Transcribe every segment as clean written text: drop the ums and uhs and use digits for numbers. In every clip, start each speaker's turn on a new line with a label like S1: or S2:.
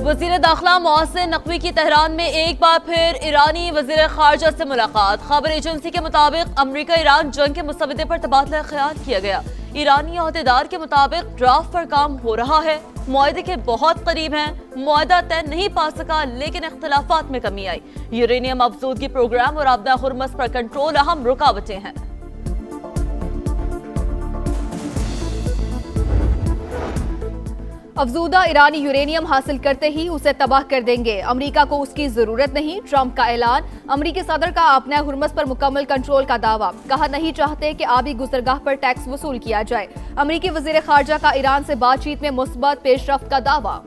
S1: वजीर दाखिला मोहसिन नकवी की तेहरान में एक बार फिर ईरानी वजीर खारजा से मुलाकात। खबर एजेंसी के मुताबिक अमरीका ईरान जंग के मुसवदे पर तबादला ख्याल किया गया। ईरानी अहदेदार के मुताबिक ड्राफ्ट पर काम हो रहा है, मुआहदे के बहुत करीब हैं। मुआहदा तय नहीं पा सका लेकिन इख्तलाफात में कमी आई। यूरेनियम अफजूदगी प्रोग्राम और आपदा हुर्मस पर कंट्रोल अहम रुकावटें हैं।
S2: अफजूदा ईरानी यूरेनियम हासिल करते ही उसे तबाह कर देंगे। अमेरिका को उसकी जरूरत नहीं, ट्रंप का ऐलान। अमेरिकी सदर का आपदा हुर्मस पर मुकम्मल कंट्रोल का दावा। कहा नहीं चाहते कि आबी गुजरगाह पर टैक्स वसूल किया जाए। अमेरिकी वजीर खारजा का ईरान से बातचीत में मुस्बत पेशरफ्त का दावा।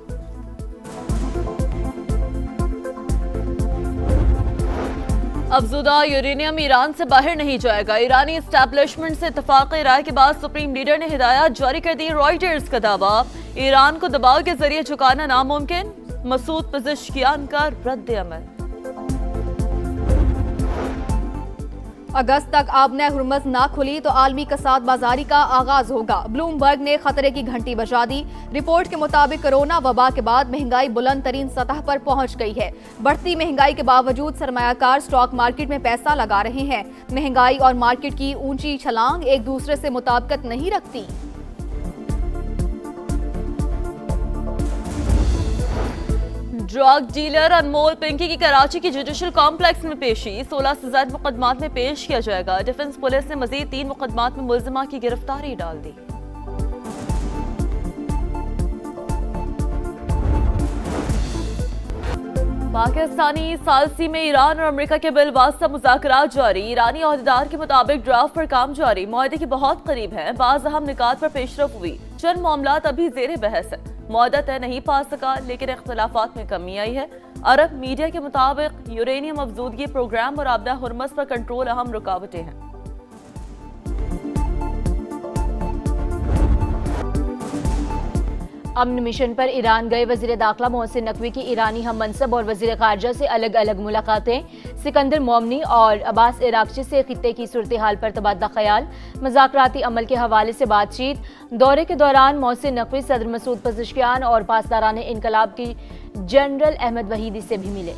S1: अफजूदा यूरेनियम ईरान से बाहर नहीं जाएगा। ईरानी एस्टैब्लिशमेंट से इत्तफाक़ राय के बाद सुप्रीम लीडर ने हिदायत जारी कर दी। रॉयटर्स का दावा, ईरान को दबाव के जरिए झुकाना नामुमकिन। मसूद पज़ेश्कियान का रद्द अमल।
S2: अगस्त तक आबना हुर्मस ना खुली तो आलमी कसाद बाजारी का आगाज होगा। ब्लूमबर्ग ने खतरे की घंटी बजा दी। रिपोर्ट के मुताबिक कोरोना वबा के बाद महंगाई बुलंद तरीन सतह पर पहुंच गई है। बढ़ती महंगाई के बावजूद सरमायाकार स्टॉक मार्केट में पैसा लगा रहे हैं। महंगाई और मार्केट की ऊंची छलांग एक दूसरे से मुताबिकत नहीं रखती।
S1: ड्रग डीलर अनमोल पिंकी की कराची की जुडिशल कॉम्प्लेक्स में पेशी। 16 से ज्यादा मुकदमात में पेश किया जाएगा। डिफेंस पुलिस ने मजीद 3 मुकदमात में मुल्जिमा की गिरफ्तारी डाल दी। पाकिस्तानी सालसी में ईरान और अमेरिका के बिलवास्ता मुज़ाकरात जारी। ईरानी अहदेदार के मुताबिक ड्राफ्ट पर काम जारी, मुआहदे के बहुत करीब है। बाज़ अहम निकात पर पेशरफ हुई। चंद मामलात अभी जेर बहस है। मुआहदा तय नहीं पा सका लेकिन इख्तलाफात में कमी आई है। अरब मीडिया के मुताबिक यूरेनियम अफजूदगी प्रोग्राम और आपदा हुर्मस पर कंट्रोल अहम रुकावटें हैं।
S3: अमन मिशन पर ईरान गए वजीर दाखिला मोहसिन नकवी की ईरानी हम मनसब और वजीर खारजा से अलग अलग मुलाकातें। सिकंदर मोमनी और अब्बास इराक्ची से खित्ते की सूरत हाल पर तबादला ख्याल। मुज़ाकराती अमल के हवाले से बातचीत। दौरे के दौरान मोहसिन नकवी सदर मसूद पज़ेश्कियान और पासदारान इनकलाब की जनरल अहमद वहीदी से भी मिले।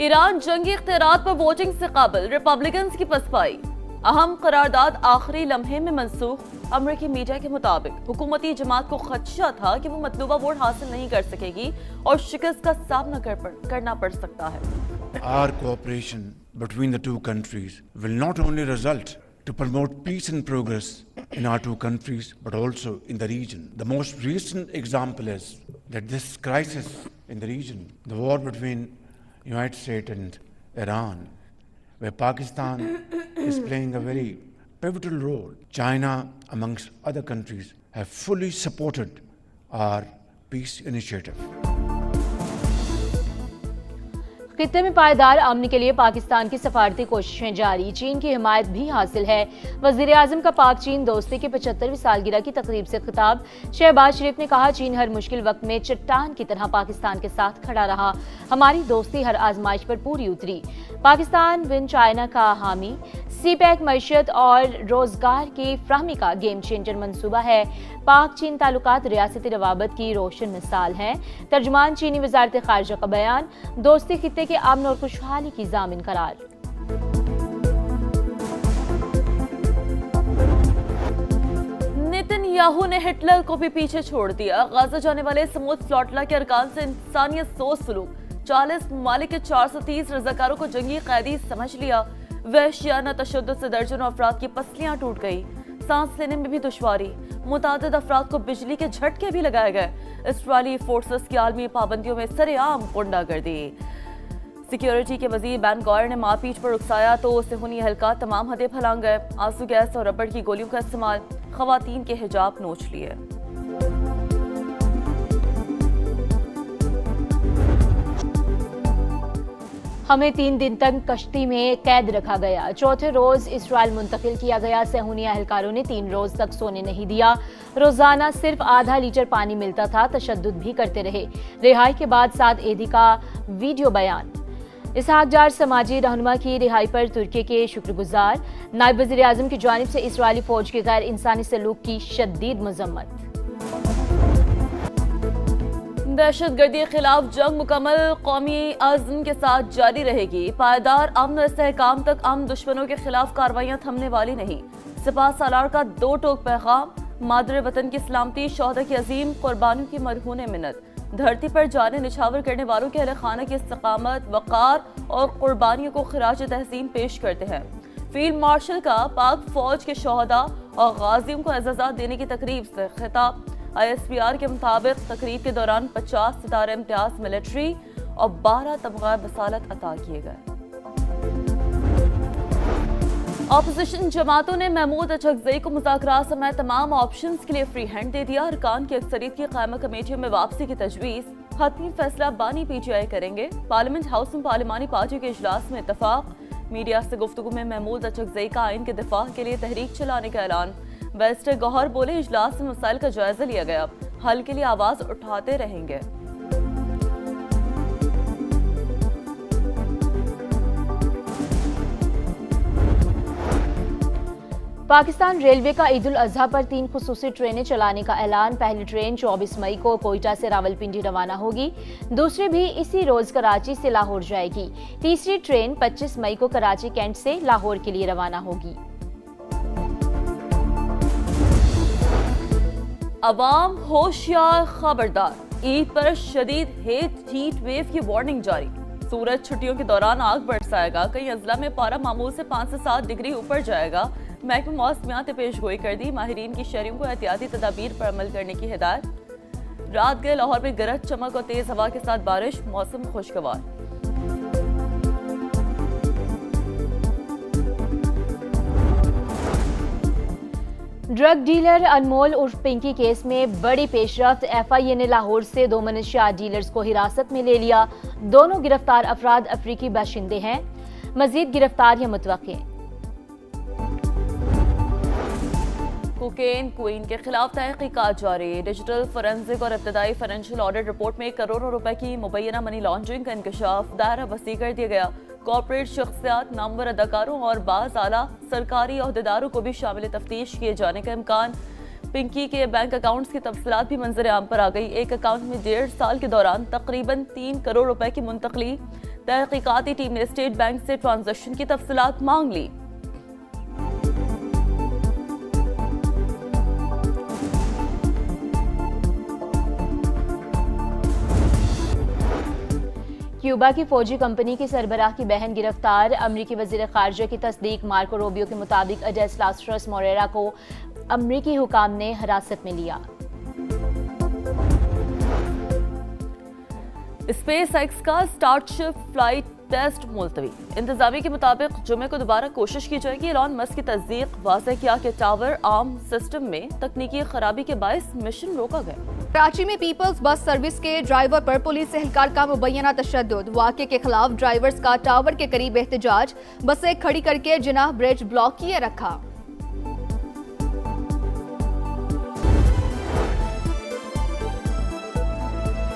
S1: ईरान जंगी इख्तियारात पर वोटिंग से काबिल, रिपब्लिकन की पसपाई। अहम करारदाद आखिरी लम्हे में मनसूख। अमरीकी मीडिया के मुताबिक हुकूमती जमात को खदशा था कि वो मतलूबा वोट हासिल नहीं कर सकेगी और शिकस्त का सामना करना पड़ सकता है।
S4: Our cooperation between the two countries will not only result to promote peace and progress in our two countries, but also in the region. The most recent example is that this crisis in the region, the war between United States and Iran, where Pakistan is playing a very pivotal role. China, amongst other countries, have fully supported our peace initiative.
S3: खित्ते में पायदार अमन के लिए पाकिस्तान की सफारती कोशिशें जारी। चीन की हिमायत भी हासिल है। वज़ीर आज़म का पाक चीन दोस्ती की 75वीं सालगिरह की तकरीब से खिताब। शहबाज शरीफ ने कहा, चीन हर मुश्किल वक्त में चट्टान की तरह पाकिस्तान के साथ खड़ा रहा। हमारी दोस्ती हर आजमाइश पर पूरी उतरी। पाकिस्तान विन चाइना का हामी। सी पैक मैशियत और रोजगार की फ्राहमी का गेम चेंजर मंसूबा है। पाक चीन ताल्लुकात रियासती रवाबत की रोशन मिसाल हैं। तर्जुमान चीनी वजारत खारजा का बयान, दोस्ती खित्ते के अमन और खुशहाली की जामिन करार।
S1: नेतन्याहू ने हिटलर को भी पीछे छोड़ दिया। गाजा जाने वाले समूद फ्लॉटला के अरकान से इंसानियत सोच सलूक। 40 ममालिक के 430 रजाकारों को जंगी कैदी समझ लिया। वहशियाना तशद्दुद से दर्जनों अफराद की पसलियां टूट गई। सांस लेने में भी दुश्वारी। मुतादिद अफराद को बिजली के झटके भी लगाए गए। इसराइली फोर्सेस की आलमी पाबंदियों में सरेआम गुंडागर्दी। सिक्योरिटी के वजीर बैन गॉयर ने मारपीट पर उकसाया तो सेहूनी एहलकार तमाम हदें फैलांग गए। आंसू गैस और रबड़ की गोलियों का इस्तेमाल। खवातीन के हिजाब नोच लिए।
S3: हमें 3 दिन तक कश्ती में कैद रखा गया। चौथे रोज इसराइल मुंतकिल किया गया। सेहूनी अहलकारों ने 3 रोज तक सोने नहीं दिया। रोजाना सिर्फ आधा लीटर पानी मिलता था। तशद्दुद भी करते रहे। रिहाई के बाद 7 एदी का वीडियो बयान। इसहाक डार समाजी रहनुमा की रिहाई पर तुर्की के शुक्रगुजार। नायब वज़ीर आज़म की जानिब से इसराइली फौज के गैर इंसानी सलूक की शदीद मजम्मत।
S1: दहशतगर्दी के खिलाफ जंग मुकम्मल कौमी आज़म के साथ जारी रहेगी। पायदार अमन और इस्तेहकाम तक अमन दुश्मनों के खिलाफ कार्रवाइयां थमने वाली नहीं। सिपाह सालार का 2 टोक पैगाम। मादर वतन की सलामती, शोहदा की अजीम कुर्बानियों की मरहून मिन्नत। धरती पर जाने निछावर करने वालों के अहले खाना की इस्तकामत, वक़ार और कुर्बानियों को खिराज तहसीन पेश करते हैं। फील्ड मार्शल का पाक फौज के शोहदा और गाजियों को एजाज़ात देने की तकरीब से खिताब। ISPR के मुताबिक तकरीब के दौरान 50 सितारे इम्तियाज मिलिट्री और 12 तमगा बसालत अता किए गए। ऑपोजिशन जमातों ने महमूद अचकजई को मुज़ाकरात समेत तमाम ऑप्शंस के लिए फ्री हैंड दे दिया। अरकान की अक्सरियत की क़ायमा कमेटियों में वापसी की तजवीज़। हतमी फैसला बानी PTI करेंगे। पार्लियामेंट हाउस में पार्लिमानी पार्टियों के इजलास में इत्तफाक। मीडिया से गुफ्तगू में महमूद अचकजई का आइन के दिफा के लिए तहरीक चलाने का ऐलान। बैरिस्टर गौहर बोले, इजलास में मसाइल का जायजा लिया गया, हल के लिए आवाज उठाते रहेंगे।
S3: पाकिस्तान रेलवे का ईद उल अजहा पर 3 खुसूसी ट्रेनें चलाने का ऐलान। पहली ट्रेन 24 मई को कोयटा से रावलपिंडी रवाना होगी। दूसरी भी इसी रोज कराची से लाहौर जाएगी। तीसरी ट्रेन 25 मई को कराची कैंट से लाहौर के लिए रवाना होगी।
S1: अवाम होशियार, खबरदार। ईद पर शदीद हीट वेव की वार्निंग जारी। सूरज छुट्टियों के दौरान आग बरसाएगा। कई अजला में पारा मामूल से 5 से 7 डिग्री ऊपर जाएगा। महकमा मौसमियात ने पेश गोई कर दी। माहिरीन की शहरियों को एहतियाती तदाबीर पर अमल करने की हिदायत। रात गए लाहौर में गरज चमक और तेज हवा के साथ बारिश। मौसम खुशगवार।
S3: ड्रग डीलर अनमोल उर्फ पिंकी केस में बड़ी पेशरफ्त। FIA ने लाहौर से 2 मनशियात डीलर्स को हिरासत में ले लिया। दोनों गिरफ्तार अफराद अफ्रीकी बाशिंदे हैं। मजीद गिरफ्तारियां मुतवक्के।
S1: कोकेन क्वीन के खिलाफ तहकीकात जारी। डिजिटल फोरेंसिक और इब्तदाई फाइनेंशियल ऑडिट रिपोर्ट में करोड़ों रुपए की मुबैना मनी लॉन्ड्रिंग का इंकशाफ। दायरा वसी कर दिया गया। कॉर्पोरेट शख्सियात, नामवर अदाकारों और बाज़ आला सरकारी अहदेदारों को भी शामिल तफ्तीश किए जाने का इम्कान। पिंकी के बैंक अकाउंट्स की तफसीलात भी मंजर आम पर आ गई। एक अकाउंट में 1.5 साल के दौरान तकरीबन 3 करोड़ रुपए की मुंतकली। तहकीकाती टीम ने स्टेट बैंक से ट्रांजैक्शन की तफसीलात मांग ली।
S3: क्यूबा की फौजी कंपनी की सरबराह की बहन गिरफ्तार। अमरीकी वजीर खारजा की तस्दीक। मार्को रूबियो के मुताबिक अडेस लास्ट्रस मोरेरा को अमरीकी हुकाम ने हिरासत में लिया।
S1: SpaceX का स्टारशिप फ्लाइट टेस्ट मुलतवी। इंतजामिया के मुताबिक जुमे को दोबारा कोशिश की जाएगी। एलॉन मस्क की तस्दीक। वाज़ेह किया कि टावर आर्म सिस्टम में तकनीकी खराबी के बायस मिशन रोका गया।
S2: कराची में पीपल्स बस सर्विस के ड्राइवर पर पुलिस एहलकार का मुबैना तशद्दुद। वाक़े के खिलाफ ड्राइवर्स का टावर के करीब एहतजाज। बसें खड़ी करके जिनाह ब्रिज ब्लॉक किए रखा।